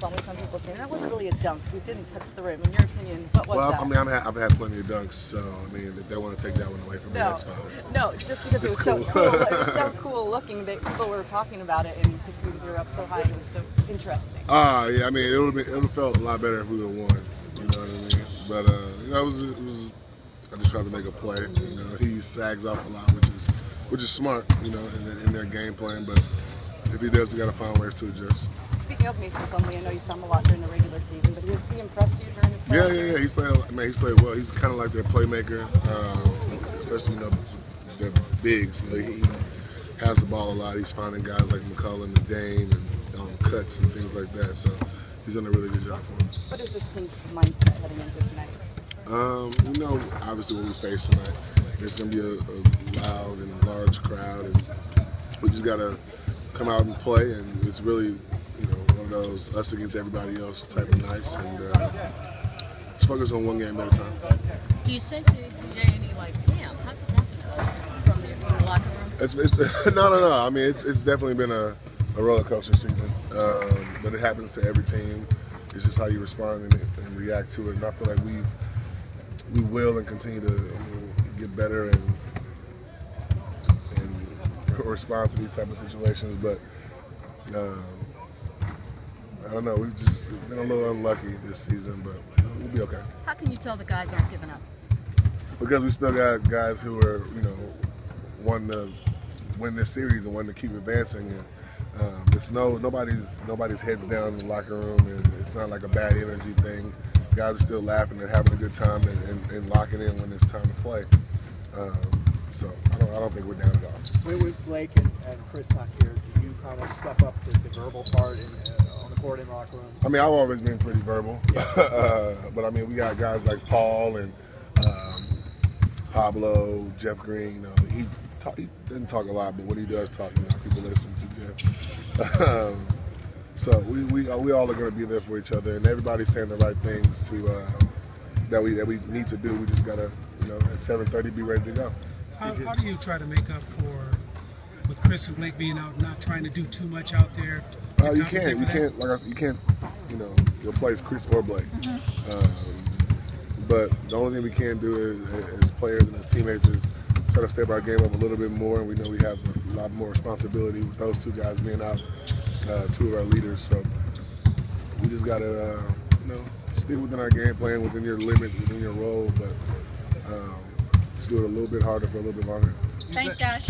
Plumlee, some people saying that wasn't really a dunk because it didn't touch the rim. In your opinion, what was that? Well, I mean, I've had plenty of dunks, so I mean, if they want to take that one away from me, that's fine. No, just because it was cool. so cool. It was so cool looking that people were talking about it, and just because you were up so high, it was so interesting. Yeah, I mean, it would have felt a lot better if we would have won. You know what I mean? But you know, it was. I just tried to make a play. You know, he sags off a lot, which is smart. You know, in their game plan. But if he does, we got to find ways to adjust. Speaking of Mason Plumlee, I know you saw him a lot during the regular season, but has he impressed you during his playoffs? Yeah. He's played well. He's kind of like their playmaker, especially their bigs. You know, he has the ball a lot. He's finding guys like McCollum and Dame and cuts and things like that. So he's done a really good job for him. What is this team's mindset heading into tonight? You know, obviously when we face tonight, it's going to be a loud and large crowd, and we just got to come out and play. And it's really, one of those us against everybody else type of nights, and just focus on one game at a time. Do you say to DJ any damn, how does that happen to us from the locker room? It's no. I mean, it's definitely been a roller coaster season, but it happens to every team. It's just how you respond and react to it. And I feel like we will and continue to get better and respond to these type of situations. But I don't know. We've just been a little unlucky this season, but we'll be okay. How can you tell the guys aren't giving up? Because we still got guys who are wanting to win this series and wanting to keep advancing. And it's nobody's heads down in the locker room, and it's not like a bad energy thing. Guys are still laughing and having a good time and locking in when it's time to play. So I don't think we're down at all. With Blake and Chris not here, do you kind of step up the verbal part on the court in the locker room? I mean, I've always been pretty verbal, but I mean, we got guys like Paul and Pablo, Jeff Green. He doesn't talk a lot, but when he does talk, people listen to Jeff. So we all are going to be there for each other, and everybody's saying the right things that we need to do. We just got to, at 7:30, be ready to go. How do you try to make up for, with Chris and Blake being out, not trying to do too much out there? You can't, like I said, you can't, replace Chris or Blake. But the only thing we can do as players and as teammates is try to step our game up a little bit more, and we know we have a lot more responsibility with those two guys being out, two of our leaders. So we just got to, stick within our game plan, within your limit, within your role, but just do it a little bit harder for a little bit longer. Thanks, Josh.